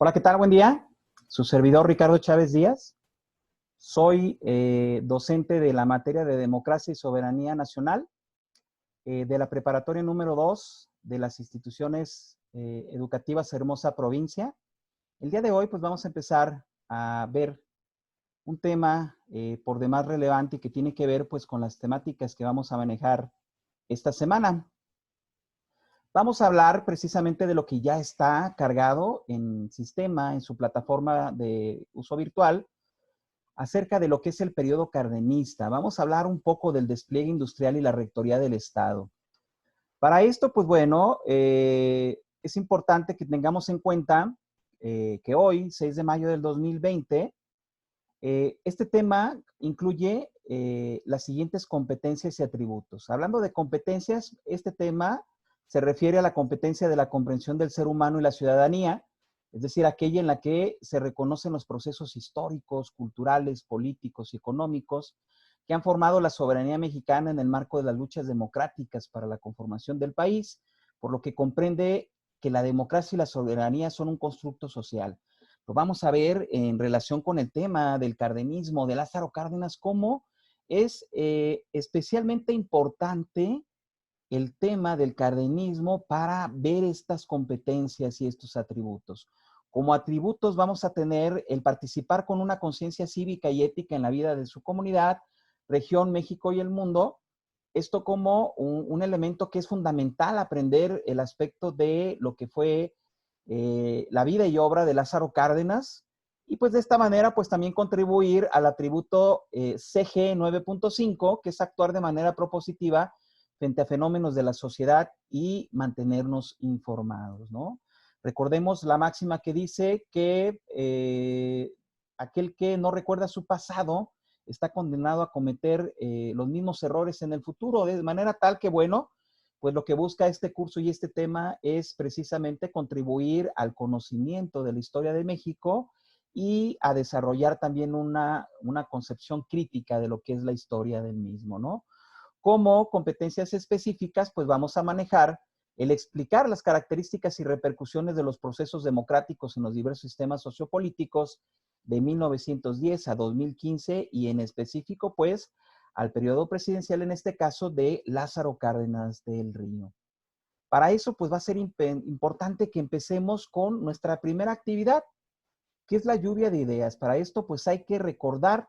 Hola, ¿qué tal? Buen día. Su servidor Ricardo Chávez Díaz. Soy docente de la materia de Democracia y Soberanía Nacional de la preparatoria número 2 de las instituciones educativas Hermosa Provincia. El día de hoy pues vamos a empezar a ver un tema por demás relevante y que tiene que ver pues con las temáticas que vamos a manejar esta semana. Vamos a hablar precisamente de lo que ya está cargado en sistema, en su plataforma de uso virtual, acerca de lo que es el periodo cardenista. Vamos a hablar un poco del despliegue industrial y la rectoría del Estado. Para esto, pues bueno, es importante que tengamos en cuenta que hoy, 6 de mayo del 2020, este tema incluye las siguientes competencias y atributos. Hablando de competencias, este tema se refiere a la competencia de la comprensión del ser humano y la ciudadanía, es decir, aquella en la que se reconocen los procesos históricos, culturales, políticos y económicos que han formado la soberanía mexicana en el marco de las luchas democráticas para la conformación del país, por lo que comprende que la democracia y la soberanía son un constructo social. Lo vamos a ver en relación con el tema del cardenismo de Lázaro Cárdenas, cómo es especialmente importante el tema del cardenismo para ver estas competencias y estos atributos. Como atributos vamos a tener el participar con una conciencia cívica y ética en la vida de su comunidad, región, México y el mundo. Esto como un elemento que es fundamental aprender el aspecto de lo que fue la vida y obra de Lázaro Cárdenas, y pues de esta manera pues también contribuir al atributo CG 9.5, que es actuar de manera propositiva frente a fenómenos de la sociedad y mantenernos informados, ¿no? Recordemos la máxima que dice que aquel que no recuerda su pasado está condenado a cometer los mismos errores en el futuro, de manera tal que, bueno, pues lo que busca este curso y este tema es precisamente contribuir al conocimiento de la historia de México y a desarrollar también una concepción crítica de lo que es la historia del mismo, ¿no? Como competencias específicas, pues vamos a manejar el explicar las características y repercusiones de los procesos democráticos en los diversos sistemas sociopolíticos de 1910 a 2015 y en específico, pues, al periodo presidencial, en este caso, de Lázaro Cárdenas del Río. Para eso, pues, va a ser importante que empecemos con nuestra primera actividad, que es la lluvia de ideas. Para esto, pues, hay que recordar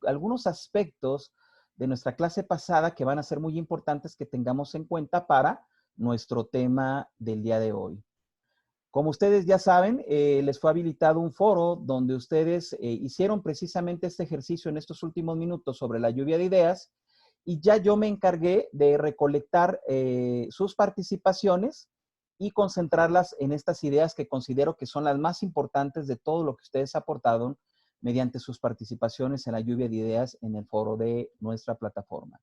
algunos aspectos de nuestra clase pasada que van a ser muy importantes que tengamos en cuenta para nuestro tema del día de hoy. Como ustedes ya saben, les fue habilitado un foro donde ustedes hicieron precisamente este ejercicio en estos últimos minutos sobre la lluvia de ideas, y ya yo me encargué de recolectar sus participaciones y concentrarlas en estas ideas que considero que son las más importantes de todo lo que ustedes aportaron mediante sus participaciones en la lluvia de ideas en el foro de nuestra plataforma.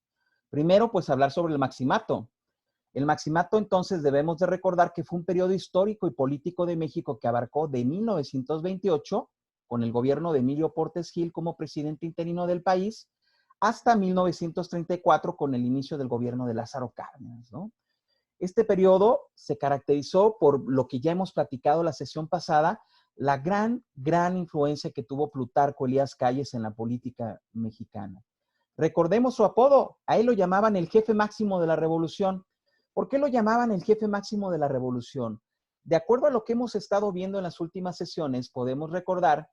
Primero, pues hablar sobre el maximato. El maximato, entonces, debemos de recordar que fue un periodo histórico y político de México que abarcó de 1928, con el gobierno de Emilio Portes Gil como presidente interino del país, hasta 1934, con el inicio del gobierno de Lázaro Cárdenas, ¿no? Este periodo se caracterizó por lo que ya hemos platicado la sesión pasada, la gran influencia que tuvo Plutarco Elías Calles en la política mexicana. Recordemos su apodo, a él lo llamaban el jefe máximo de la revolución. ¿Por qué lo llamaban el jefe máximo de la revolución? De acuerdo a lo que hemos estado viendo en las últimas sesiones, podemos recordar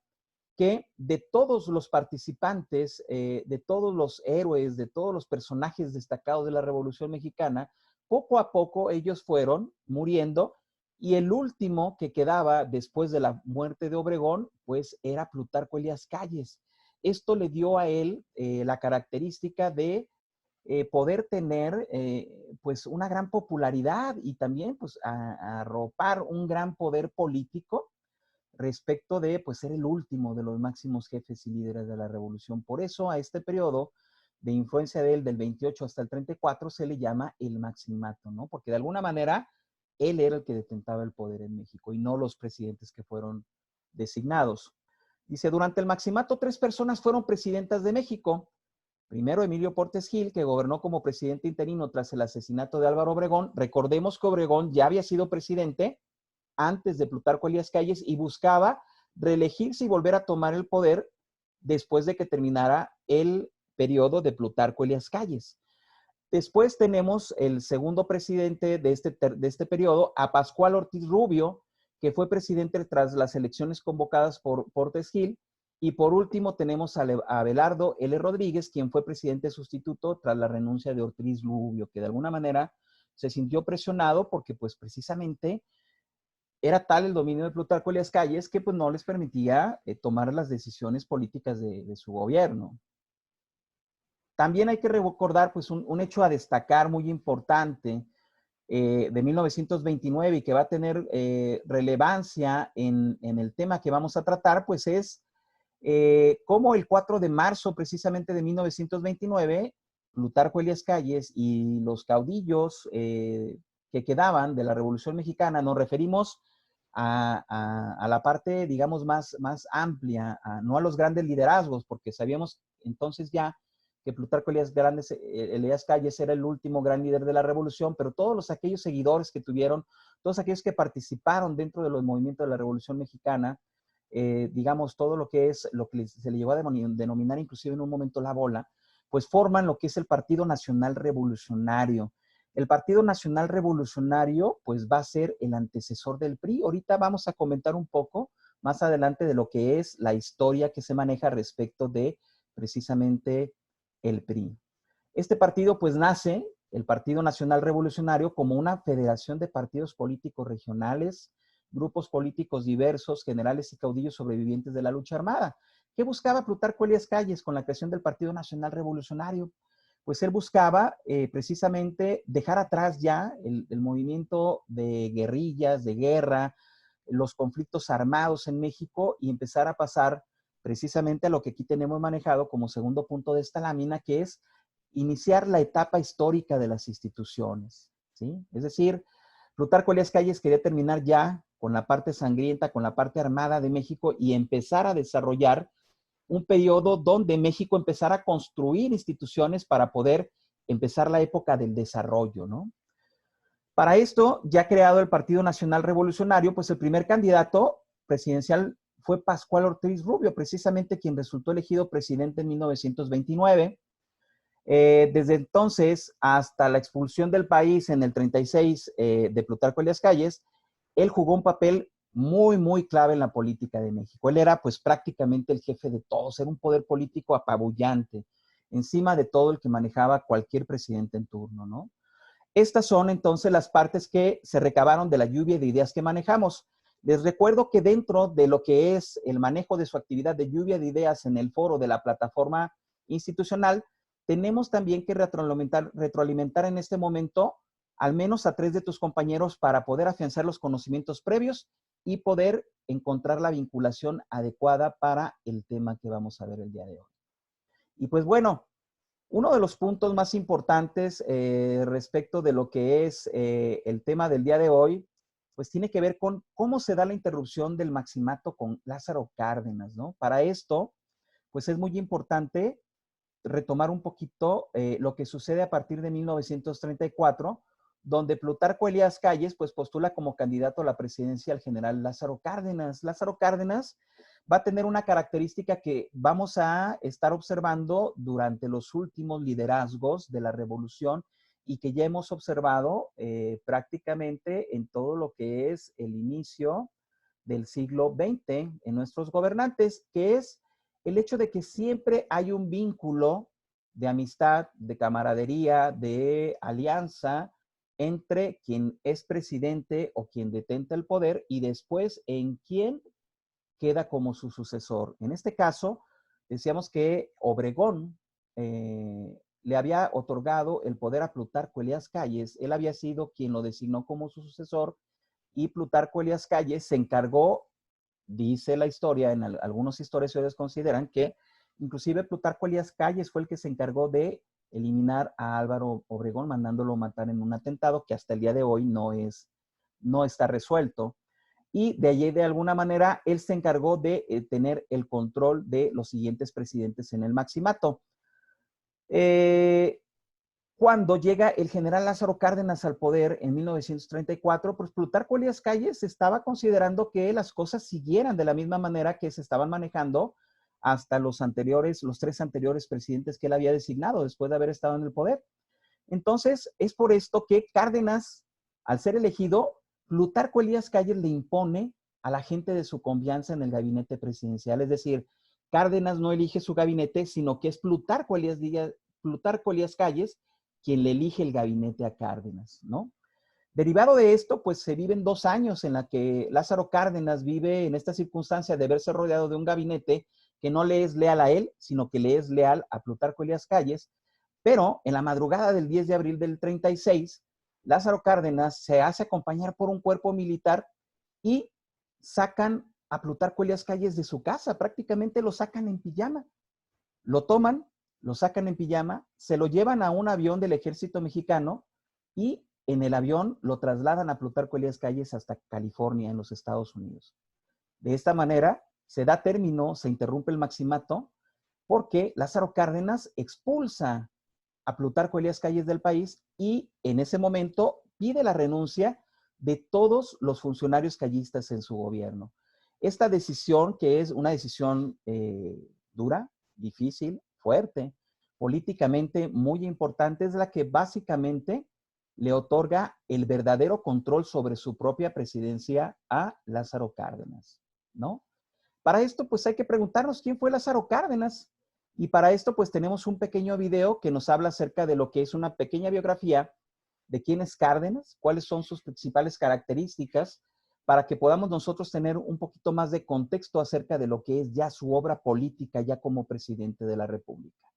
que de todos los participantes, de todos los héroes, de todos los personajes destacados de la Revolución Mexicana, poco a poco ellos fueron muriendo, y el último que quedaba después de la muerte de Obregón, pues era Plutarco Elías Calles. Esto le dio a él la característica de poder tener pues una gran popularidad y también pues arropar un gran poder político respecto de pues ser el último de los máximos jefes y líderes de la revolución. Por eso a este periodo de influencia de él del 28 hasta el 34 se le llama el maximato, ¿no? Porque de alguna manera él era el que detentaba el poder en México y no los presidentes que fueron designados. Dice, durante el maximato 3 personas fueron presidentas de México. Primero, Emilio Portes Gil, que gobernó como presidente interino tras el asesinato de Álvaro Obregón. Recordemos que Obregón ya había sido presidente antes de Plutarco Elías Calles y buscaba reelegirse y volver a tomar el poder después de que terminara el periodo de Plutarco Elías Calles. Después tenemos el segundo presidente de este periodo, a Pascual Ortiz Rubio, que fue presidente tras las elecciones convocadas por Portes Gil. Y por último tenemos a Abelardo L. Rodríguez, quien fue presidente sustituto tras la renuncia de Ortiz Rubio, que de alguna manera se sintió presionado porque pues precisamente era tal el dominio de Plutarco Elías Calles que pues no les permitía tomar las decisiones políticas de su gobierno. También hay que recordar pues un hecho a destacar muy importante de 1929 y que va a tener relevancia en el tema que vamos a tratar, pues es cómo el 4 de marzo precisamente de 1929, Plutarco Elías Calles y los caudillos que quedaban de la Revolución Mexicana, nos referimos a la parte, digamos, más amplia, no a los grandes liderazgos, porque sabíamos entonces ya que Plutarco Elías Calles era el último gran líder de la revolución, pero todos aquellos seguidores que tuvieron, todos aquellos que participaron dentro de los movimientos de la Revolución Mexicana, digamos, todo lo que se le llegó a denominar inclusive en un momento la bola, pues forman lo que es el Partido Nacional Revolucionario. El Partido Nacional Revolucionario, pues va a ser el antecesor del PRI. Ahorita vamos a comentar un poco más adelante de lo que es la historia que se maneja respecto de precisamente el PRI. Este partido pues nace, el Partido Nacional Revolucionario, como una federación de partidos políticos regionales, grupos políticos diversos, generales y caudillos sobrevivientes de la lucha armada. ¿Qué buscaba Plutarco Elías Calles con la creación del Partido Nacional Revolucionario? Pues él buscaba precisamente dejar atrás ya el movimiento de guerrillas, de guerra, los conflictos armados en México y empezar a pasar precisamente a lo que aquí tenemos manejado como segundo punto de esta lámina, que es iniciar la etapa histórica de las instituciones, ¿sí? Es decir, Plutarco Elías Calles quería terminar ya con la parte sangrienta, con la parte armada de México y empezar a desarrollar un periodo donde México empezara a construir instituciones para poder empezar la época del desarrollo, ¿no? Para esto, ya creado el Partido Nacional Revolucionario, pues el primer candidato presidencial fue Pascual Ortiz Rubio, precisamente quien resultó elegido presidente en 1929. Desde entonces hasta la expulsión del país en el 36 de Plutarco Elías Calles, él jugó un papel muy clave en la política de México. Él era pues prácticamente el jefe de todos, era un poder político apabullante, encima de todo el que manejaba cualquier presidente en turno, ¿no? Estas son entonces las partes que se recabaron de la lluvia de ideas que manejamos. Les recuerdo que dentro de lo que es el manejo de su actividad de lluvia de ideas en el foro de la plataforma institucional, tenemos también que retroalimentar en este momento al menos a 3 de tus compañeros para poder afianzar los conocimientos previos y poder encontrar la vinculación adecuada para el tema que vamos a ver el día de hoy. Y pues bueno, uno de los puntos más importantes respecto de lo que es el tema del día de hoy, pues tiene que ver con cómo se da la interrupción del maximato con Lázaro Cárdenas, ¿no? Para esto, pues es muy importante retomar un poquito lo que sucede a partir de 1934, donde Plutarco Elías Calles pues postula como candidato a la presidencia al general Lázaro Cárdenas. Lázaro Cárdenas va a tener una característica que vamos a estar observando durante los últimos liderazgos de la revolución y que ya hemos observado prácticamente en todo lo que es el inicio del siglo XX en nuestros gobernantes, que es el hecho de que siempre hay un vínculo de amistad, de camaradería, de alianza entre quien es presidente o quien detenta el poder y después en quien queda como su sucesor. En este caso, decíamos que Obregón le había otorgado el poder a Plutarco Elías Calles. Él había sido quien lo designó como su sucesor y Plutarco Elías Calles se encargó, dice la historia, algunos historiadores consideran que inclusive Plutarco Elías Calles fue el que se encargó de eliminar a Álvaro Obregón, mandándolo matar en un atentado que hasta el día de hoy no está resuelto. Y de allí, de alguna manera, él se encargó de tener el control de los siguientes presidentes en el maximato. Cuando llega el general Lázaro Cárdenas al poder en 1934, pues Plutarco Elías Calles estaba considerando que las cosas siguieran de la misma manera que se estaban manejando hasta los tres anteriores presidentes que él había designado después de haber estado en el poder. Entonces, es por esto que Cárdenas, al ser elegido, Plutarco Elías Calles le impone a la gente de su confianza en el gabinete presidencial. Es decir, Cárdenas no elige su gabinete, sino que es Plutarco Elías Calles quien le elige el gabinete a Cárdenas, ¿no? Derivado de esto, pues se viven 2 años en la que Lázaro Cárdenas vive en esta circunstancia de verse rodeado de un gabinete que no le es leal a él, sino que le es leal a Plutarco Elías Calles. Pero en la madrugada del 10 de abril del 36, Lázaro Cárdenas se hace acompañar por un cuerpo militar y sacan a Plutarco Elías Calles de su casa, prácticamente lo sacan en pijama. Lo toman, lo sacan en pijama, se lo llevan a un avión del ejército mexicano y en el avión lo trasladan a Plutarco Elías Calles hasta California, en los Estados Unidos. De esta manera se da término, se interrumpe el maximato, porque Lázaro Cárdenas expulsa a Plutarco Elías Calles del país y en ese momento pide la renuncia de todos los funcionarios callistas en su gobierno. Esta decisión, que es una decisión dura, difícil, fuerte, políticamente muy importante, es la que básicamente le otorga el verdadero control sobre su propia presidencia a Lázaro Cárdenas, ¿no? Para esto, pues hay que preguntarnos quién fue Lázaro Cárdenas. Y para esto, pues tenemos un pequeño video que nos habla acerca de lo que es una pequeña biografía de quién es Cárdenas, cuáles son sus principales características, para que podamos nosotros tener un poquito más de contexto acerca de lo que es ya su obra política ya como presidente de la República.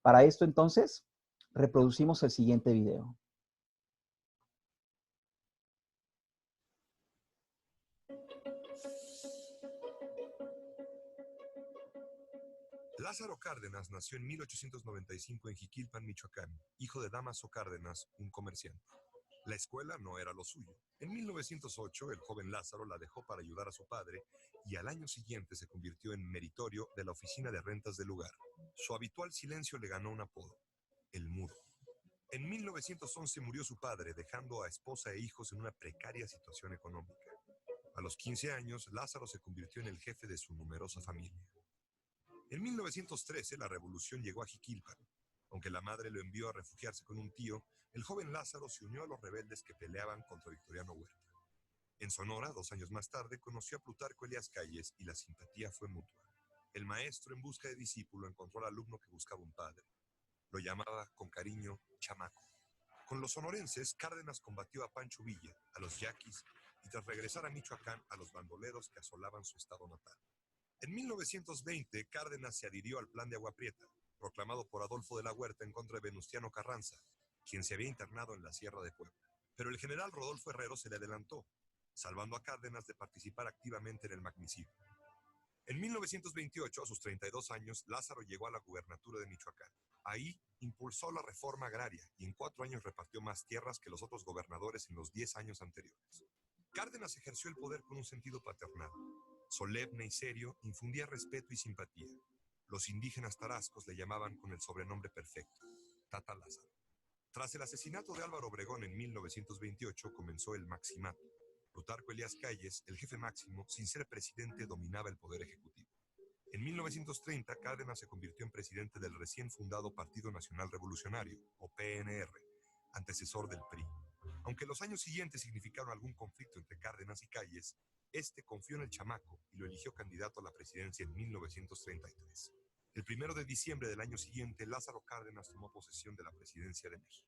Para esto, entonces, reproducimos el siguiente video. Lázaro Cárdenas nació en 1895 en Jiquilpan, Michoacán, hijo de Dámaso Cárdenas, un comerciante. La escuela no era lo suyo. En 1908, el joven Lázaro la dejó para ayudar a su padre y al año siguiente se convirtió en meritorio de la oficina de rentas del lugar. Su habitual silencio le ganó un apodo, el Mudo. En 1911 murió su padre, dejando a esposa e hijos en una precaria situación económica. A los 15 años, Lázaro se convirtió en el jefe de su numerosa familia. En 1913, la revolución llegó a Jiquilpan. Aunque la madre lo envió a refugiarse con un tío, el joven Lázaro se unió a los rebeldes que peleaban contra Victoriano Huerta. En Sonora, 2 años más tarde, conoció a Plutarco Elías Calles y la simpatía fue mutua. El maestro, en busca de discípulo, encontró al alumno que buscaba un padre. Lo llamaba, con cariño, chamaco. Con los sonorenses, Cárdenas combatió a Pancho Villa, a los yaquis, y tras regresar a Michoacán, a los bandoleros que asolaban su estado natal. En 1920, Cárdenas se adhirió al Plan de Agua Prieta, proclamado por Adolfo de la Huerta en contra de Venustiano Carranza, quien se había internado en la Sierra de Puebla. Pero el general Rodolfo Herrero se le adelantó, salvando a Cárdenas de participar activamente en el magnicidio. En 1928, a sus 32 años, Lázaro llegó a la gubernatura de Michoacán. Ahí impulsó la reforma agraria y en 4 años repartió más tierras que los otros gobernadores en los 10 años anteriores. Cárdenas ejerció el poder con un sentido paternal. Solemne y serio, infundía respeto y simpatía. Los indígenas tarascos le llamaban con el sobrenombre perfecto, Tata Lázaro. Tras el asesinato de Álvaro Obregón en 1928 comenzó el maximato. Plutarco Elías Calles, el jefe máximo, sin ser presidente, dominaba el poder ejecutivo. En 1930, Cárdenas se convirtió en presidente del recién fundado Partido Nacional Revolucionario, o PNR, antecesor del PRI. Aunque los años siguientes significaron algún conflicto entre Cárdenas y Calles, este confió en el chamaco y lo eligió candidato a la presidencia en 1933. El 1 de diciembre del año siguiente, Lázaro Cárdenas tomó posesión de la presidencia de México.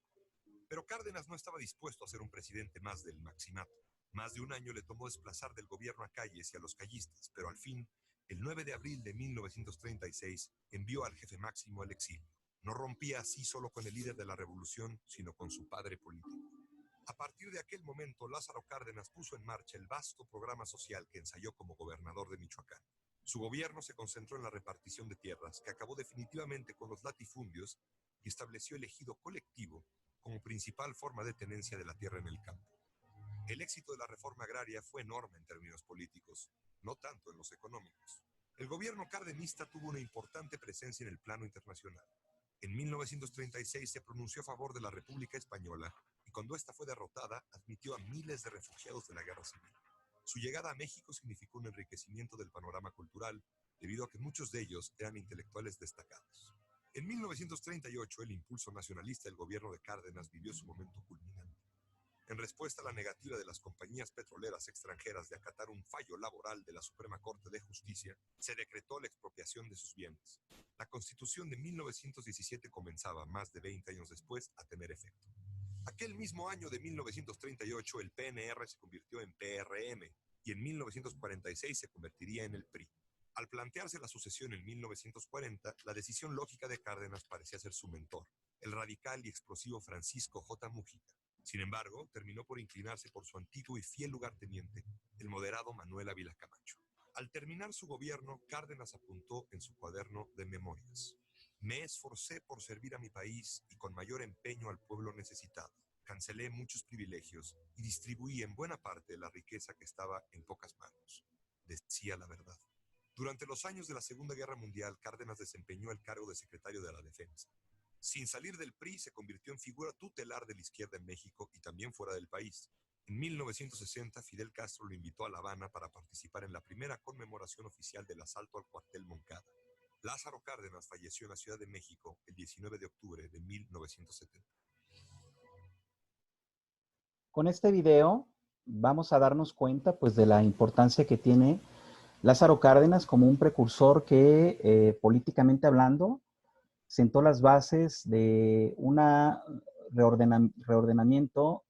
Pero Cárdenas no estaba dispuesto a ser un presidente más del maximato. Más de un año le tomó desplazar del gobierno a Calles y a los callistas, pero al fin, el 9 de abril de 1936, envió al jefe máximo al exilio. No rompía así solo con el líder de la revolución, sino con su padre político. A partir de aquel momento, Lázaro Cárdenas puso en marcha el vasto programa social que ensayó como gobernador de Michoacán. Su gobierno se concentró en la repartición de tierras, que acabó definitivamente con los latifundios y estableció el ejido colectivo como principal forma de tenencia de la tierra en el campo. El éxito de la reforma agraria fue enorme en términos políticos, no tanto en los económicos. El gobierno cardenista tuvo una importante presencia en el plano internacional. En 1936 se pronunció a favor de la República Española y cuando ésta fue derrotada admitió a miles de refugiados de la Guerra Civil. Su llegada a México significó un enriquecimiento del panorama cultural, debido a que muchos de ellos eran intelectuales destacados. En 1938, el impulso nacionalista del gobierno de Cárdenas vivió su momento culminante. En respuesta a la negativa de las compañías petroleras extranjeras de acatar un fallo laboral de la Suprema Corte de Justicia, se decretó la expropiación de sus bienes. La Constitución de 1917 comenzaba, más de 20 años después, a tener efecto. Aquel mismo año de 1938, el PNR se convirtió en PRM y en 1946 se convertiría en el PRI. Al plantearse la sucesión en 1940, la decisión lógica de Cárdenas parecía ser su mentor, el radical y explosivo Francisco J. Múgica. Sin embargo, terminó por inclinarse por su antiguo y fiel lugarteniente, el moderado Manuel Ávila Camacho. Al terminar su gobierno, Cárdenas apuntó en su cuaderno de memorias: me esforcé por servir a mi país y con mayor empeño al pueblo necesitado. Cancelé muchos privilegios y distribuí en buena parte la riqueza que estaba en pocas manos. Decía la verdad. Durante los años de la Segunda Guerra Mundial, Cárdenas desempeñó el cargo de secretario de la Defensa. Sin salir del PRI, se convirtió en figura tutelar de la izquierda en México y también fuera del país. En 1960, Fidel Castro lo invitó a La Habana para participar en la primera conmemoración oficial del asalto al cuartel Moncada. Lázaro Cárdenas falleció en la Ciudad de México el 19 de octubre de 1970. Con este video vamos a darnos cuenta pues de la importancia que tiene Lázaro Cárdenas como un precursor que políticamente hablando sentó las bases de una reordenamiento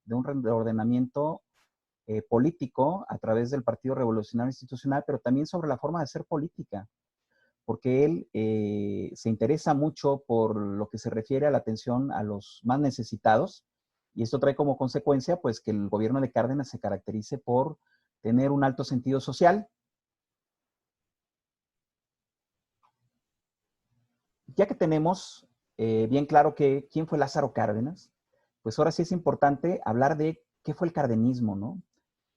político a través del Partido Revolucionario Institucional, pero también sobre la forma de hacer política, porque él se interesa mucho por lo que se refiere a la atención a los más necesitados, y esto trae como consecuencia pues que el gobierno de Cárdenas se caracterice por tener un alto sentido social. Ya que tenemos bien claro quién fue Lázaro Cárdenas, pues ahora sí es importante hablar de qué fue el cardenismo, ¿no?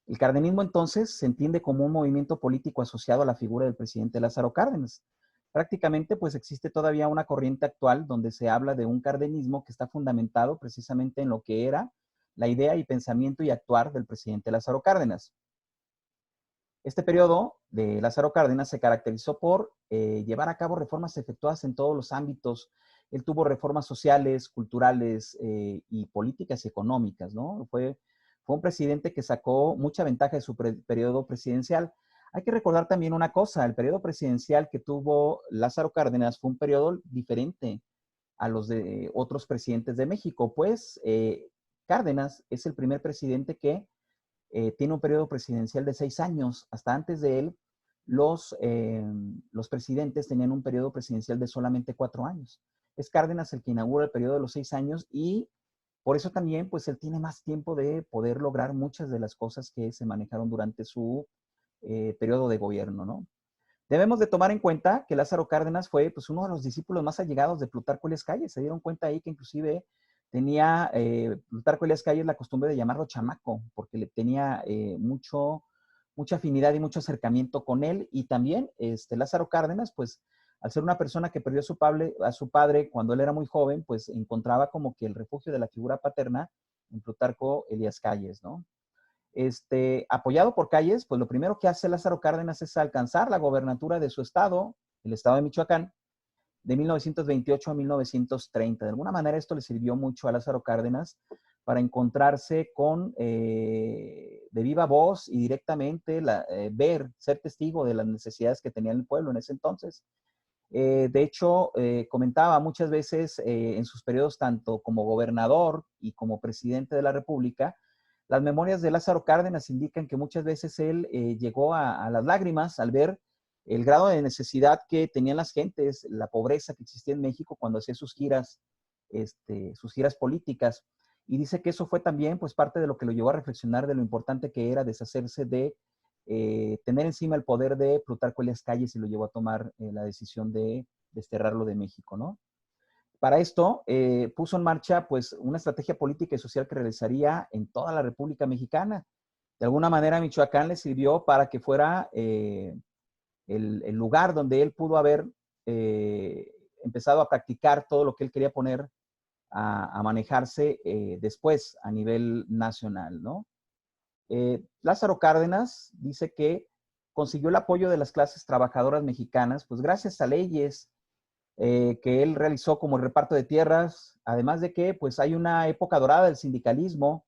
El cardenismo entonces se entiende como un movimiento político asociado a la figura del presidente Lázaro Cárdenas. Prácticamente pues existe todavía una corriente actual donde se habla de un cardenismo que está fundamentado precisamente en lo que era la idea y pensamiento y actuar del presidente Lázaro Cárdenas. Este periodo de Lázaro Cárdenas se caracterizó por llevar a cabo reformas efectuadas en todos los ámbitos. Él tuvo reformas sociales, culturales y políticas y económicas, ¿no? Fue un presidente que sacó mucha ventaja de su periodo presidencial. Hay que recordar también una cosa: el periodo presidencial que tuvo Lázaro Cárdenas fue un periodo diferente a los de otros presidentes de México, pues Cárdenas es el primer presidente que tiene un periodo presidencial de 6 años. Hasta antes de él, los presidentes tenían un periodo presidencial de solamente 4 años. Es Cárdenas el que inaugura el periodo de los 6 años y por eso también, pues él tiene más tiempo de poder lograr muchas de las cosas que se manejaron durante su periodo de gobierno, ¿no? Debemos de tomar en cuenta que Lázaro Cárdenas fue pues, uno de los discípulos más allegados de Plutarco Elías Calles. Se dieron cuenta ahí que inclusive tenía Plutarco Elías Calles la costumbre de llamarlo chamaco, porque le tenía mucha afinidad y mucho acercamiento con él. Y también Lázaro Cárdenas, pues al ser una persona que perdió a su padre cuando él era muy joven, pues encontraba como que el refugio de la figura paterna en Plutarco Elías Calles, ¿no? Apoyado por Calles, pues lo primero que hace Lázaro Cárdenas es alcanzar la gobernatura de su estado, el estado de Michoacán, de 1928 a 1930. De alguna manera esto le sirvió mucho a Lázaro Cárdenas para encontrarse con, de viva voz y directamente, ser testigo de las necesidades que tenía el pueblo en ese entonces. De hecho, comentaba muchas veces en sus periodos tanto como gobernador y como presidente de la República, las memorias de Lázaro Cárdenas indican que muchas veces él llegó a las lágrimas al ver el grado de necesidad que tenían las gentes, la pobreza que existía en México cuando hacía sus giras políticas. Y dice que eso fue también pues parte de lo que lo llevó a reflexionar de lo importante que era deshacerse de tener encima el poder de Plutarco Elías Calles y lo llevó a tomar la decisión de desterrarlo de México, ¿no? Para esto puso en marcha pues una estrategia política y social que realizaría en toda la República Mexicana. De alguna manera Michoacán le sirvió para que fuera el lugar donde él pudo haber empezado a practicar todo lo que él quería poner a manejarse después a nivel nacional, ¿no? Lázaro Cárdenas dice que consiguió el apoyo de las clases trabajadoras mexicanas, pues gracias a leyes que él realizó como el reparto de tierras, además de que pues hay una época dorada del sindicalismo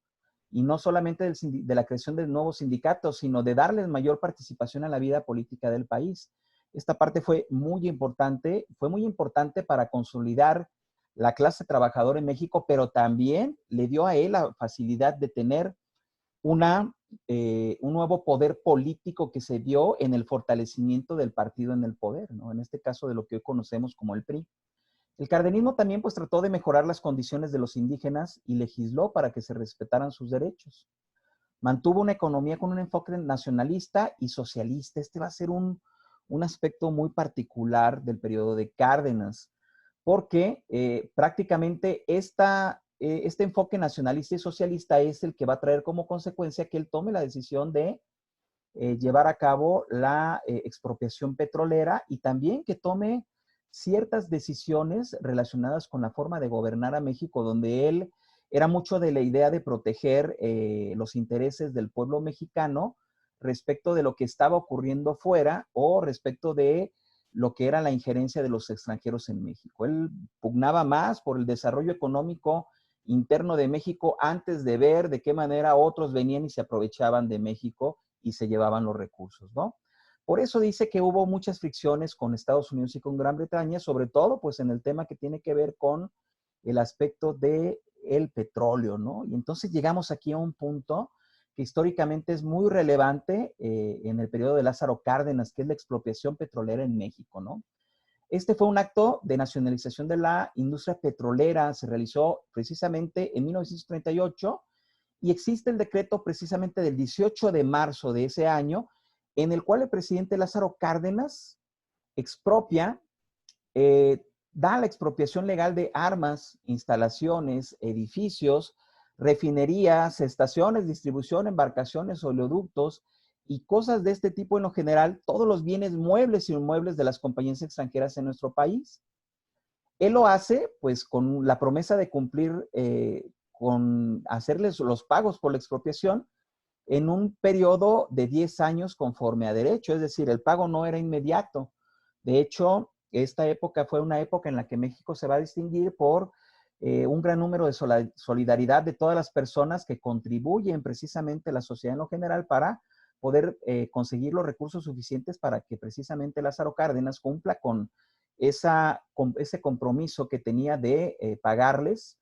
y no solamente de la creación de nuevos sindicatos, sino de darles mayor participación a la vida política del país. Esta parte fue muy importante para consolidar la clase trabajadora en México, pero también le dio a él la facilidad de tener un nuevo poder político que se dio en el fortalecimiento del partido en el poder, ¿no? En este caso de lo que hoy conocemos como el PRI. El cardenismo también pues trató de mejorar las condiciones de los indígenas y legisló para que se respetaran sus derechos. Mantuvo una economía con un enfoque nacionalista y socialista. Este va a ser un aspecto muy particular del periodo de Cárdenas, porque prácticamente este enfoque nacionalista y socialista es el que va a traer como consecuencia que él tome la decisión de llevar a cabo la expropiación petrolera y también que tome ciertas decisiones relacionadas con la forma de gobernar a México, donde él era mucho de la idea de proteger los intereses del pueblo mexicano respecto de lo que estaba ocurriendo fuera o respecto de lo que era la injerencia de los extranjeros en México. Él pugnaba más por el desarrollo económico interno de México antes de ver de qué manera otros venían y se aprovechaban de México y se llevaban los recursos, ¿no? Por eso dice que hubo muchas fricciones con Estados Unidos y con Gran Bretaña, sobre todo pues en el tema que tiene que ver con el aspecto del petróleo, ¿no? Y entonces llegamos aquí a un punto que históricamente es muy relevante en el periodo de Lázaro Cárdenas, que es la expropiación petrolera en México, ¿no? Este fue un acto de nacionalización de la industria petrolera, se realizó precisamente en 1938 y existe el decreto precisamente del 18 de marzo de ese año, en el cual el presidente Lázaro Cárdenas expropia, da la expropiación legal de armas, instalaciones, edificios, refinerías, estaciones, distribución, embarcaciones, oleoductos y cosas de este tipo en lo general, todos los bienes muebles y inmuebles de las compañías extranjeras en nuestro país. Él lo hace pues con la promesa de cumplir, con hacerles los pagos por la expropiación en un periodo de 10 años conforme a derecho, es decir, el pago no era inmediato. De hecho, esta época fue una época en la que México se va a distinguir por un gran número de solidaridad de todas las personas que contribuyen precisamente a la sociedad en lo general para poder conseguir los recursos suficientes para que precisamente Lázaro Cárdenas cumpla con ese compromiso que tenía de pagarles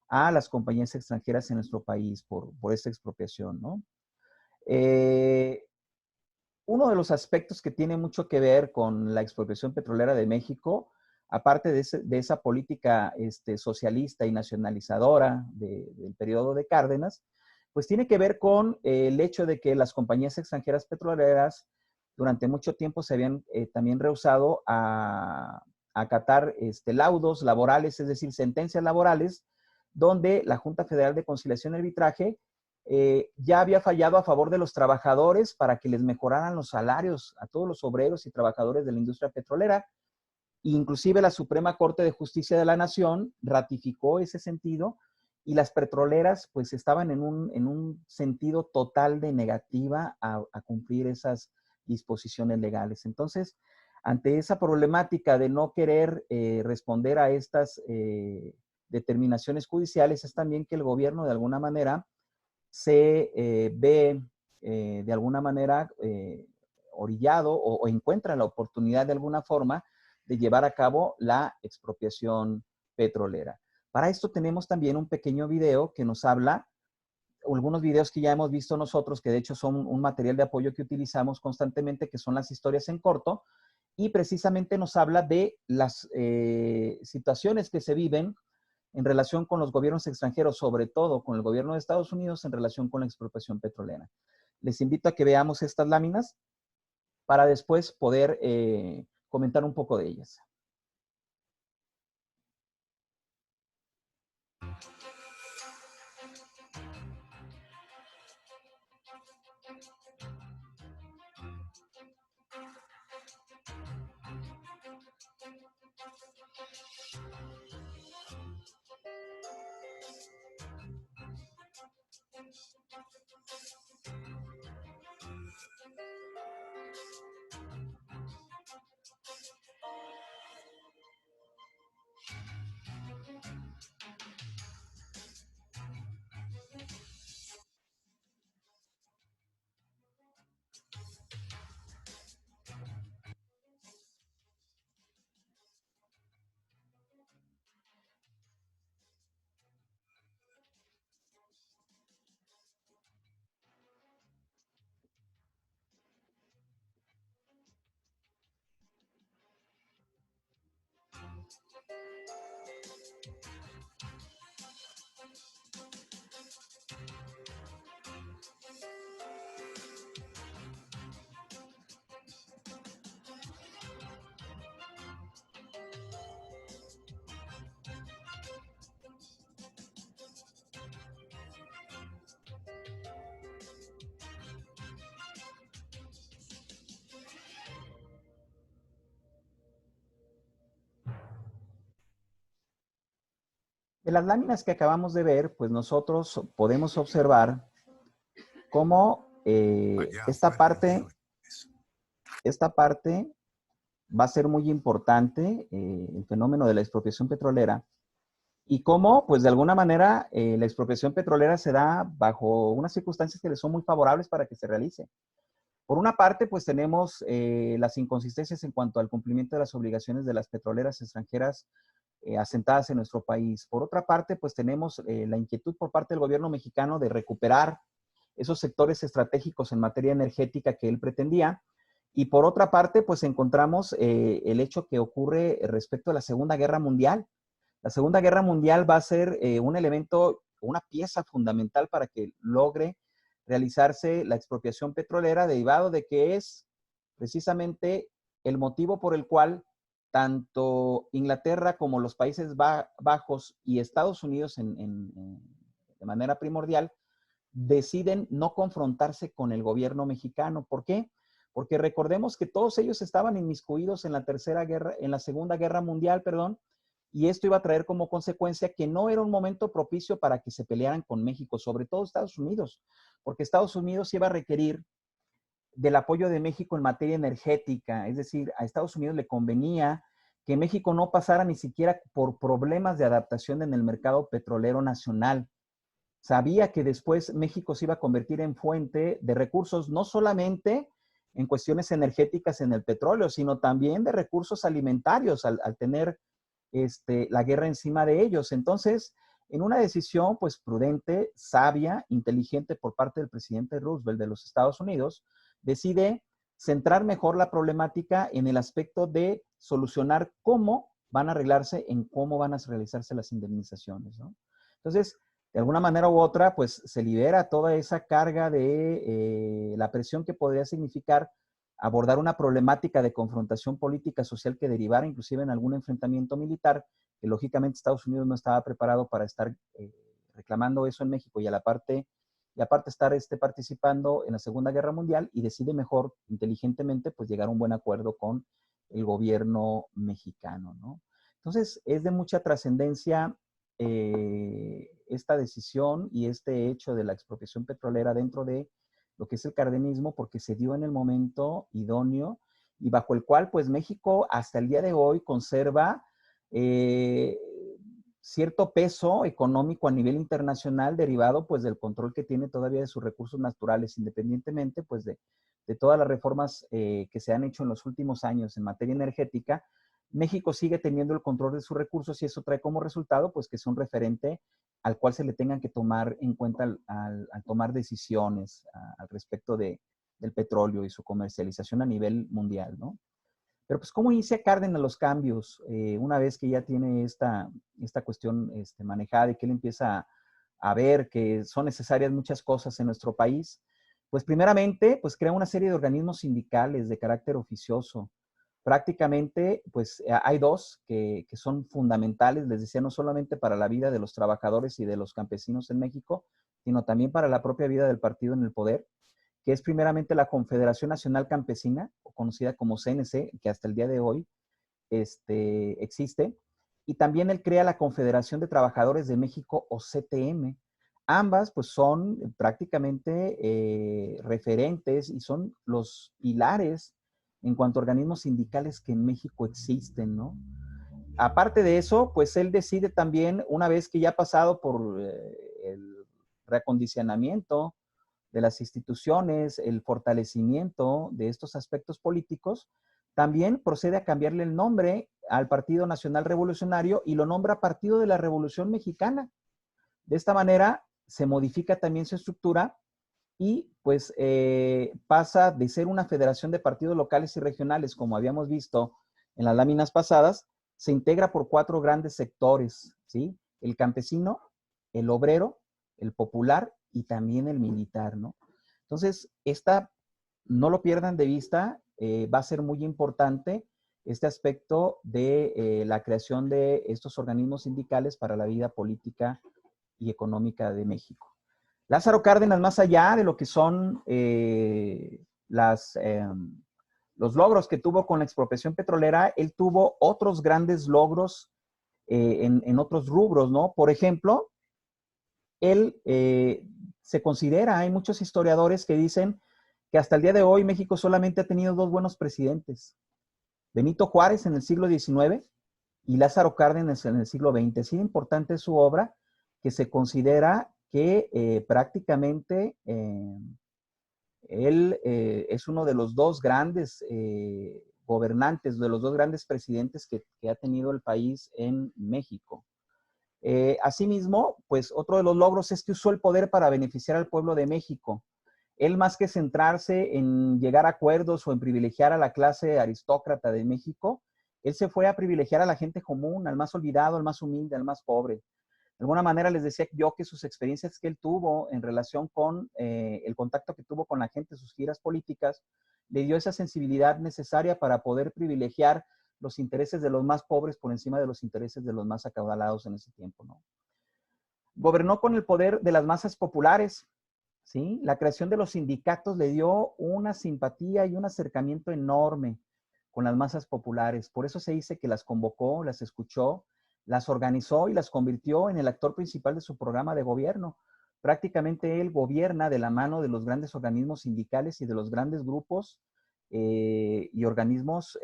a las compañías extranjeras en nuestro país por esta expropiación, ¿no? Uno de los aspectos que tiene mucho que ver con la expropiación petrolera de México, aparte de esa política socialista y nacionalizadora del periodo de Cárdenas, pues tiene que ver con el hecho de que las compañías extranjeras petroleras durante mucho tiempo se habían también rehusado a acatar laudos laborales, es decir, sentencias laborales, donde la Junta Federal de Conciliación y Arbitraje ya había fallado a favor de los trabajadores para que les mejoraran los salarios a todos los obreros y trabajadores de la industria petrolera. Inclusive la Suprema Corte de Justicia de la Nación ratificó ese sentido y las petroleras pues estaban en un sentido total de negativa a cumplir esas disposiciones legales. Entonces, ante esa problemática de no querer responder a estas determinaciones judiciales, es también que el gobierno de alguna manera se ve de alguna manera orillado o encuentra la oportunidad de alguna forma de llevar a cabo la expropiación petrolera. Para esto tenemos también un pequeño video que nos habla, algunos videos que ya hemos visto nosotros, que de hecho son un material de apoyo que utilizamos constantemente, que son las historias en corto, y precisamente nos habla de las situaciones que se viven en relación con los gobiernos extranjeros, sobre todo con el gobierno de Estados Unidos en relación con la expropiación petrolera. Les invito a que veamos estas láminas para después poder comentar un poco de ellas. De las láminas que acabamos de ver, pues nosotros podemos observar cómo Allá afuera el río. esta parte va a ser muy importante, el fenómeno de la expropiación petrolera, y cómo, pues de alguna manera, la expropiación petrolera se da bajo unas circunstancias que le son muy favorables para que se realice. Por una parte, pues tenemos las inconsistencias en cuanto al cumplimiento de las obligaciones de las petroleras extranjeras asentadas en nuestro país. Por otra parte, pues tenemos la inquietud por parte del gobierno mexicano de recuperar esos sectores estratégicos en materia energética que él pretendía. Y por otra parte, pues encontramos el hecho que ocurre respecto a la Segunda Guerra Mundial. La Segunda Guerra Mundial va a ser un elemento, una pieza fundamental para que logre realizarse la expropiación petrolera, derivado de que es precisamente el motivo por el cual tanto Inglaterra como los Países Bajos y Estados Unidos de manera primordial deciden no confrontarse con el gobierno mexicano. ¿Por qué? Porque recordemos que todos ellos estaban inmiscuidos en la Segunda Guerra Mundial, perdón, y esto iba a traer como consecuencia que no era un momento propicio para que se pelearan con México, sobre todo Estados Unidos, porque Estados Unidos iba a requerir del apoyo de México en materia energética, es decir, a Estados Unidos le convenía que México no pasara ni siquiera por problemas de adaptación en el mercado petrolero nacional. Sabía que después México se iba a convertir en fuente de recursos, no solamente en cuestiones energéticas en el petróleo, sino también de recursos alimentarios al tener la guerra encima de ellos. Entonces, en una decisión pues prudente, sabia, inteligente por parte del presidente Roosevelt de los Estados Unidos, decide centrar mejor la problemática en el aspecto de solucionar cómo van a arreglarse, en cómo van a realizarse las indemnizaciones, ¿no? Entonces, de alguna manera u otra, pues se libera toda esa carga de la presión que podría significar abordar una problemática de confrontación política social que derivara inclusive en algún enfrentamiento militar, que lógicamente Estados Unidos no estaba preparado para estar reclamando eso en México y aparte estar participando en la Segunda Guerra Mundial, y decide mejor, inteligentemente, pues llegar a un buen acuerdo con el gobierno mexicano, ¿no? Entonces, es de mucha trascendencia esta decisión y este hecho de la expropiación petrolera dentro de lo que es el cardenismo, porque se dio en el momento idóneo y bajo el cual pues México hasta el día de hoy conserva cierto peso económico a nivel internacional, derivado pues del control que tiene todavía de sus recursos naturales, independientemente pues de todas las reformas que se han hecho en los últimos años en materia energética. México sigue teniendo el control de sus recursos y eso trae como resultado pues que es un referente al cual se le tengan que tomar en cuenta al tomar decisiones al respecto del petróleo y su comercialización a nivel mundial, ¿no? Pero pues, ¿cómo inicia Cárdenas los cambios una vez que ya tiene esta cuestión manejada y que él empieza a ver que son necesarias muchas cosas en nuestro país? Pues primeramente, pues crea una serie de organismos sindicales de carácter oficioso. Prácticamente, pues hay dos que son fundamentales, les decía, no solamente para la vida de los trabajadores y de los campesinos en México, sino también para la propia vida del partido en el poder, que es primeramente la Confederación Nacional Campesina, conocida como CNC, que hasta el día de hoy existe, y también él crea la Confederación de Trabajadores de México, o CTM. Ambas pues son prácticamente referentes y son los pilares en cuanto a organismos sindicales que en México existen, ¿no? Aparte de eso, pues él decide también, una vez que ya ha pasado por el reacondicionamiento de las instituciones, el fortalecimiento de estos aspectos políticos, también procede a cambiarle el nombre al Partido Nacional Revolucionario y lo nombra Partido de la Revolución Mexicana. De esta manera se modifica también su estructura y pues pasa de ser una federación de partidos locales y regionales, como habíamos visto en las láminas pasadas, se integra por 4 grandes sectores, ¿sí? El campesino, el obrero, el popular y también el militar, ¿no? Entonces, no lo pierdan de vista, va a ser muy importante este aspecto de la creación de estos organismos sindicales para la vida política y económica de México. Lázaro Cárdenas, más allá de lo que son los logros que tuvo con la expropiación petrolera, él tuvo otros grandes logros en otros rubros, ¿no? Por ejemplo, él se considera, hay muchos historiadores que dicen que hasta el día de hoy México solamente ha tenido dos buenos presidentes, Benito Juárez en el siglo XIX y Lázaro Cárdenas en el siglo XX. Así de importante es su obra, que se considera que prácticamente él es uno de los dos grandes gobernantes, de los dos grandes presidentes que ha tenido el país en México. Asimismo, pues otro de los logros es que usó el poder para beneficiar al pueblo de México. Él, más que centrarse en llegar a acuerdos o en privilegiar a la clase aristócrata de México, él se fue a privilegiar a la gente común, al más olvidado, al más humilde, al más pobre. De alguna manera les decía yo que sus experiencias que él tuvo en relación con el contacto que tuvo con la gente, sus giras políticas, le dio esa sensibilidad necesaria para poder privilegiar los intereses de los más pobres por encima de los intereses de los más acaudalados en ese tiempo, ¿no? Gobernó con el poder de las masas populares, ¿sí? La creación de los sindicatos le dio una simpatía y un acercamiento enorme con las masas populares. Por eso se dice que las convocó, las escuchó, las organizó y las convirtió en el actor principal de su programa de gobierno. Prácticamente él gobierna de la mano de los grandes organismos sindicales y de los grandes grupos y organismos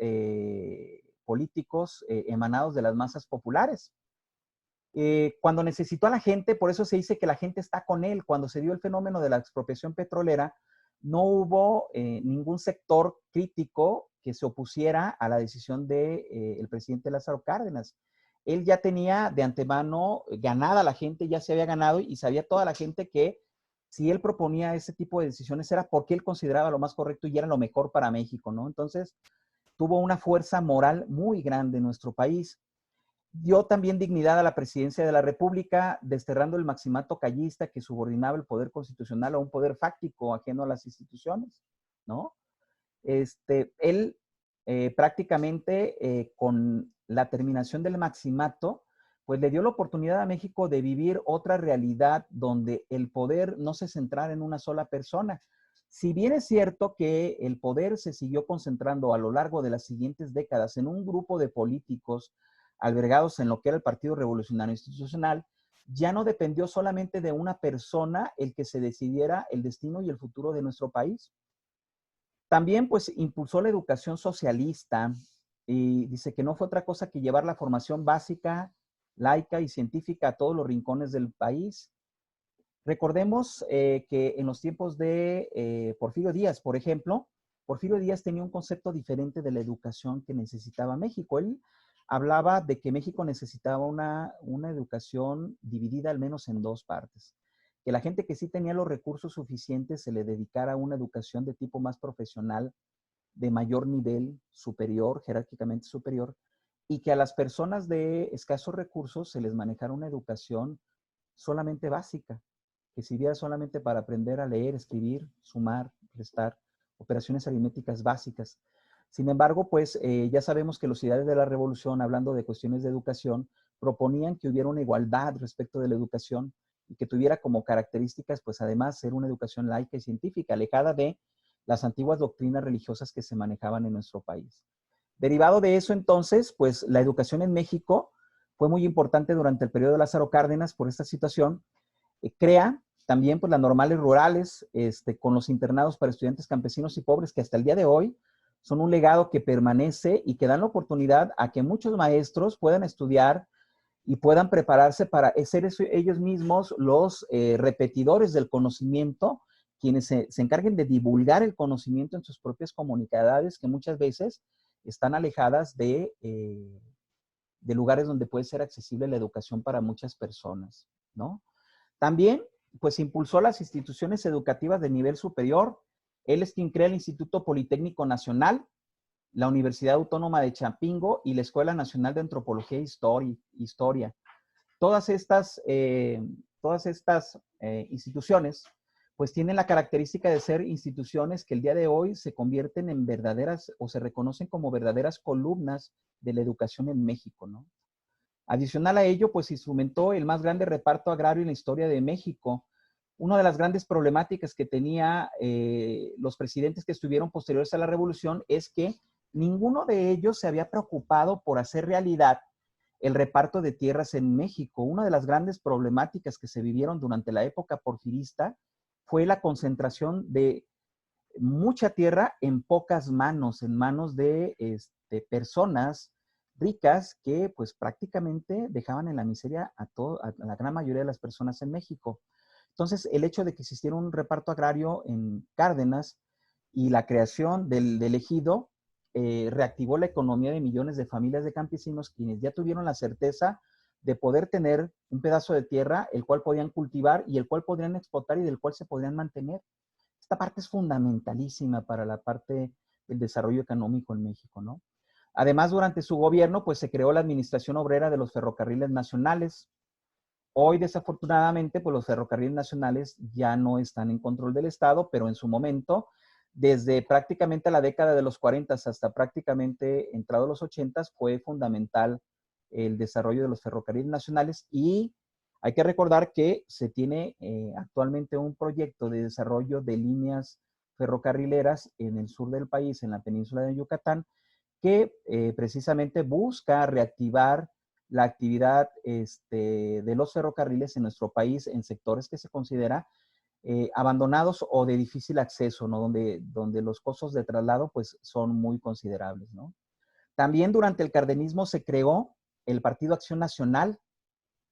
políticos emanados de las masas populares. Cuando necesitó a la gente, por eso se dice que la gente está con él. Cuando se dio el fenómeno de la expropiación petrolera, no hubo ningún sector crítico que se opusiera a la decisión del presidente Lázaro Cárdenas. Él ya tenía de antemano ganada la gente, ya se había ganado y sabía toda la gente que si él proponía ese tipo de decisiones era porque él consideraba lo más correcto y era lo mejor para México, ¿no? Entonces, tuvo una fuerza moral muy grande en nuestro país. Dio también dignidad a la presidencia de la República, desterrando el maximato callista que subordinaba el poder constitucional a un poder fáctico ajeno a las instituciones, ¿no? Él prácticamente con la terminación del maximato, pues le dio la oportunidad a México de vivir otra realidad donde el poder no se centrara en una sola persona. Si bien es cierto que el poder se siguió concentrando a lo largo de las siguientes décadas en un grupo de políticos albergados en lo que era el Partido Revolucionario Institucional, ya no dependió solamente de una persona el que se decidiera el destino y el futuro de nuestro país. También, pues, impulsó la educación socialista y dice que no fue otra cosa que llevar la formación básica, laica y científica a todos los rincones del país. Recordemos que en los tiempos de Porfirio Díaz, por ejemplo, Porfirio Díaz tenía un concepto diferente de la educación que necesitaba México. Él hablaba de que México necesitaba una educación dividida al menos en dos partes. Que la gente que sí tenía los recursos suficientes se le dedicara a una educación de tipo más profesional, de mayor nivel, superior, jerárquicamente superior, y que a las personas de escasos recursos se les manejara una educación solamente básica, que sirviera solamente para aprender a leer, escribir, sumar, restar, operaciones aritméticas básicas. Sin embargo, pues ya sabemos que los ideales de la revolución, hablando de cuestiones de educación, proponían que hubiera una igualdad respecto de la educación y que tuviera como características, pues además, ser una educación laica y científica, alejada de las antiguas doctrinas religiosas que se manejaban en nuestro país. Derivado de eso, entonces, pues la educación en México fue muy importante durante el periodo de Lázaro Cárdenas por esta situación. Crea también pues las normales rurales con los internados para estudiantes campesinos y pobres que hasta el día de hoy son un legado que permanece y que dan la oportunidad a que muchos maestros puedan estudiar y puedan prepararse para ser ellos mismos los repetidores del conocimiento, quienes se encarguen de divulgar el conocimiento en sus propias comunidades que muchas veces están alejadas de lugares donde puede ser accesible la educación para muchas personas, ¿no? También, pues, impulsó las instituciones educativas de nivel superior. Él es quien crea el Instituto Politécnico Nacional, la Universidad Autónoma de Chapingo y la Escuela Nacional de Antropología e Historia. Todas estas instituciones, pues tienen la característica de ser instituciones que el día de hoy se convierten en verdaderas o se reconocen como verdaderas columnas de la educación en México, ¿no? Adicional a ello, pues instrumentó el más grande reparto agrario en la historia de México. Una de las grandes problemáticas que tenía los presidentes que estuvieron posteriores a la revolución es que ninguno de ellos se había preocupado por hacer realidad el reparto de tierras en México. Una de las grandes problemáticas que se vivieron durante la época porfirista fue la concentración de mucha tierra en pocas manos, en manos de personas ricas que pues prácticamente dejaban en la miseria a la gran mayoría de las personas en México. Entonces, el hecho de que existiera un reparto agrario en Cárdenas y la creación del ejido reactivó la economía de millones de familias de campesinos quienes ya tuvieron la certeza de poder tener un pedazo de tierra el cual podían cultivar y el cual podrían explotar y del cual se podrían mantener. Esta parte es fundamentalísima para la parte del desarrollo económico en México, ¿no? Además, durante su gobierno, pues se creó la Administración Obrera de los Ferrocarriles Nacionales. Hoy, desafortunadamente, pues los ferrocarriles nacionales ya no están en control del Estado, pero en su momento, desde prácticamente la década de los 40 hasta prácticamente entrado los 80, fue fundamental el desarrollo de los ferrocarriles nacionales y hay que recordar que se tiene actualmente un proyecto de desarrollo de líneas ferrocarrileras en el sur del país, en la península de Yucatán, que precisamente busca reactivar la actividad de los ferrocarriles en nuestro país en sectores que se considera abandonados o de difícil acceso, ¿no? Donde los costos de traslado pues son muy considerables, ¿no? También durante el cardenismo se creó el Partido Acción Nacional,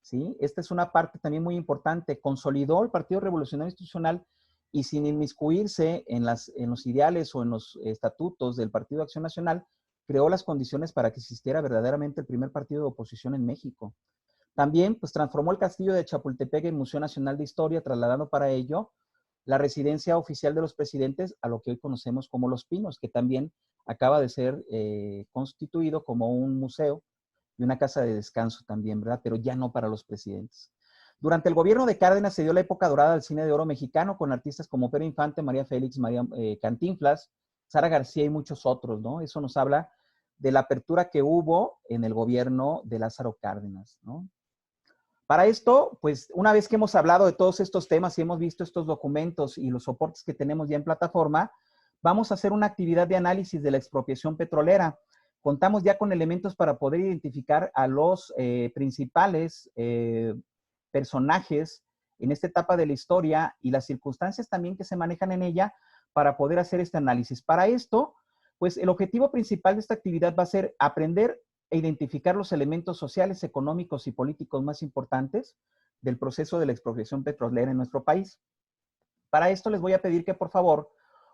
¿sí? Esta es una parte también muy importante. Consolidó el Partido Revolucionario Institucional y sin inmiscuirse en los ideales o en los estatutos del Partido Acción Nacional, creó las condiciones para que existiera verdaderamente el primer partido de oposición en México. También, pues, transformó el castillo de Chapultepec en Museo Nacional de Historia, trasladando para ello la residencia oficial de los presidentes a lo que hoy conocemos como Los Pinos, que también acaba de ser constituido como un museo y una casa de descanso también, ¿verdad? Pero ya no para los presidentes. Durante el gobierno de Cárdenas se dio la época dorada del cine de oro mexicano con artistas como Pedro Infante, María Félix, María Cantinflas, Sara García y muchos otros, ¿no? Eso nos habla de la apertura que hubo en el gobierno de Lázaro Cárdenas, ¿no? Para esto, pues una vez que hemos hablado de todos estos temas y hemos visto estos documentos y los soportes que tenemos ya en plataforma, vamos a hacer una actividad de análisis de la expropiación petrolera. Contamos ya con elementos para poder identificar a los principales personajes en esta etapa de la historia y las circunstancias también que se manejan en ella para poder hacer este análisis. Para esto, pues el objetivo principal de esta actividad va a ser aprender e identificar los elementos sociales, económicos y políticos más importantes del proceso de la expropiación petrolera en nuestro país. Para esto les voy a pedir que por favor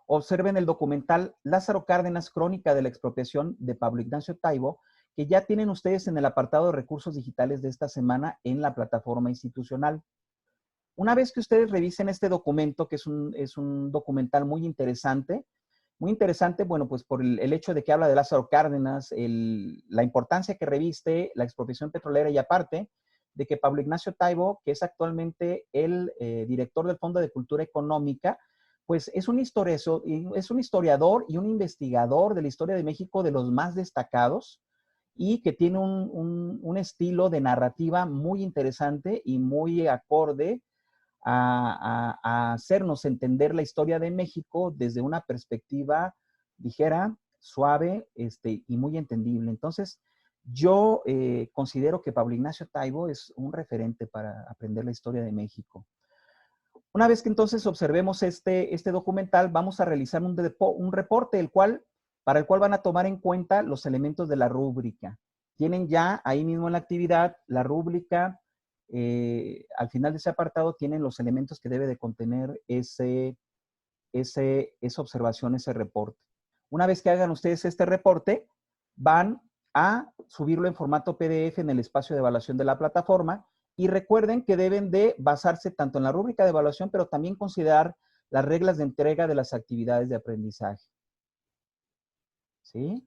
observen el documental Lázaro Cárdenas, Crónica de la Expropiación de Pablo Ignacio Taibo, que ya tienen ustedes en el apartado de recursos digitales de esta semana en la plataforma institucional. Una vez que ustedes revisen este documento, que es un documental muy interesante, bueno, pues por el hecho de que habla de Lázaro Cárdenas, la importancia que reviste la expropiación petrolera y aparte de que Pablo Ignacio Taibo, que es actualmente el director del Fondo de Cultura Económica, pues es un historiador y un investigador de la historia de México de los más destacados y que tiene un estilo de narrativa muy interesante y muy acorde a hacernos entender la historia de México desde una perspectiva ligera, suave y muy entendible. Entonces, yo considero que Pablo Ignacio Taibo es un referente para aprender la historia de México. Una vez que entonces observemos este documental, vamos a realizar un reporte para el cual van a tomar en cuenta los elementos de la rúbrica. Tienen ya ahí mismo en la actividad la rúbrica. Al final de ese apartado tienen los elementos que debe de contener esa observación, ese reporte. Una vez que hagan ustedes este reporte, van a subirlo en formato PDF en el espacio de evaluación de la plataforma y recuerden que deben de basarse tanto en la rúbrica de evaluación, pero también considerar las reglas de entrega de las actividades de aprendizaje. ¿Sí?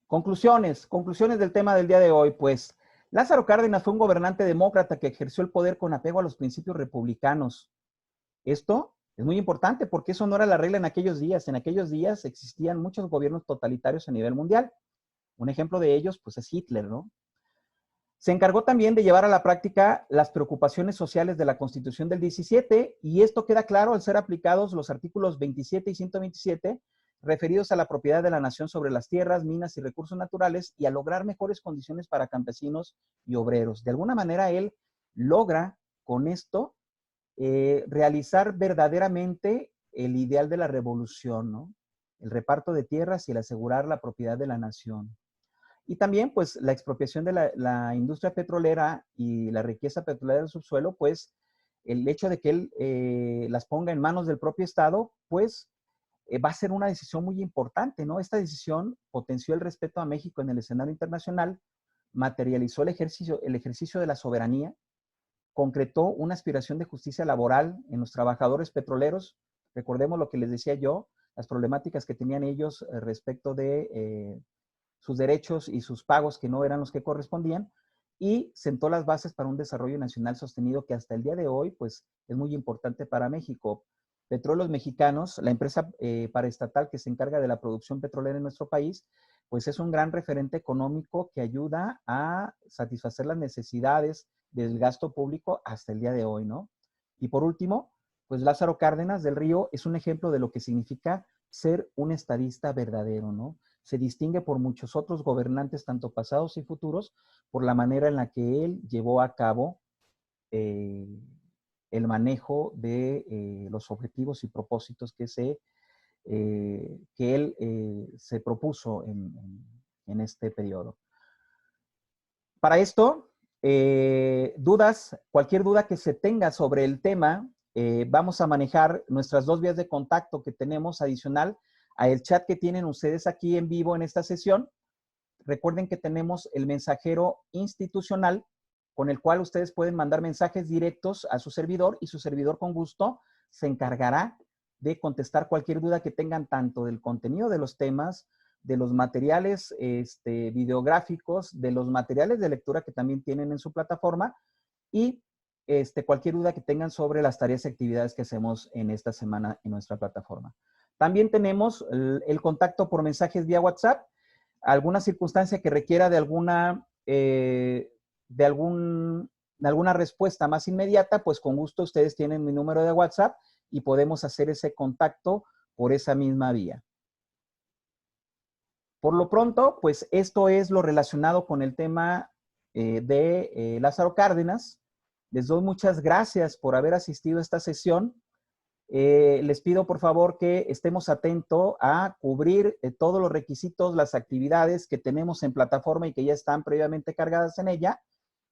Conclusiones del tema del día de hoy, pues Lázaro Cárdenas fue un gobernante demócrata que ejerció el poder con apego a los principios republicanos. Esto es muy importante porque eso no era la regla en aquellos días. En aquellos días existían muchos gobiernos totalitarios a nivel mundial. Un ejemplo de ellos, pues, es Hitler, ¿no? Se encargó también de llevar a la práctica las preocupaciones sociales de la Constitución del 17 y esto queda claro al ser aplicados los artículos 27 y 127 referidos a la propiedad de la nación sobre las tierras, minas y recursos naturales y a lograr mejores condiciones para campesinos y obreros. De alguna manera, él logra con esto realizar verdaderamente el ideal de la revolución, ¿no? El reparto de tierras y el asegurar la propiedad de la nación. Y también, pues, la expropiación de la industria petrolera y la riqueza petrolera del subsuelo, pues, el hecho de que él las ponga en manos del propio Estado, pues, va a ser una decisión muy importante, ¿no? Esta decisión potenció el respeto a México en el escenario internacional, materializó el ejercicio de la soberanía, concretó una aspiración de justicia laboral en los trabajadores petroleros. Recordemos lo que les decía yo, las problemáticas que tenían ellos respecto de sus derechos y sus pagos que no eran los que correspondían, y sentó las bases para un desarrollo nacional sostenido que hasta el día de hoy, pues, es muy importante para México. Petróleos Mexicanos, la empresa paraestatal que se encarga de la producción petrolera en nuestro país, pues es un gran referente económico que ayuda a satisfacer las necesidades del gasto público hasta el día de hoy, ¿no? Y por último, pues Lázaro Cárdenas del Río es un ejemplo de lo que significa ser un estadista verdadero, ¿no? Se distingue por muchos otros gobernantes, tanto pasados y futuros, por la manera en la que él llevó a cabo el manejo de los objetivos y propósitos que él se propuso en este periodo. Para esto, cualquier duda que se tenga sobre el tema, vamos a manejar nuestras dos vías de contacto que tenemos adicional a el chat que tienen ustedes aquí en vivo en esta sesión. Recuerden que tenemos el mensajero institucional con el cual ustedes pueden mandar mensajes directos a su servidor y su servidor con gusto se encargará de contestar cualquier duda que tengan tanto del contenido de los temas, de los materiales videográficos, de los materiales de lectura que también tienen en su plataforma y cualquier duda que tengan sobre las tareas y actividades que hacemos en esta semana en nuestra plataforma. También tenemos el contacto por mensajes vía WhatsApp. Alguna circunstancia que requiera de alguna respuesta más inmediata, pues con gusto ustedes tienen mi número de WhatsApp y podemos hacer ese contacto por esa misma vía. Por lo pronto, pues esto es lo relacionado con el tema de Lázaro Cárdenas. Les doy muchas gracias por haber asistido a esta sesión. Les pido por favor que estemos atentos a cubrir todos los requisitos, las actividades que tenemos en plataforma y que ya están previamente cargadas en ella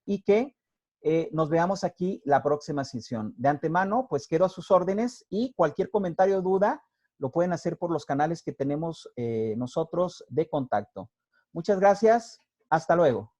y que nos veamos aquí la próxima sesión. De antemano, pues quedo a sus órdenes y cualquier comentario o duda lo pueden hacer por los canales que tenemos nosotros de contacto. Muchas gracias. Hasta luego.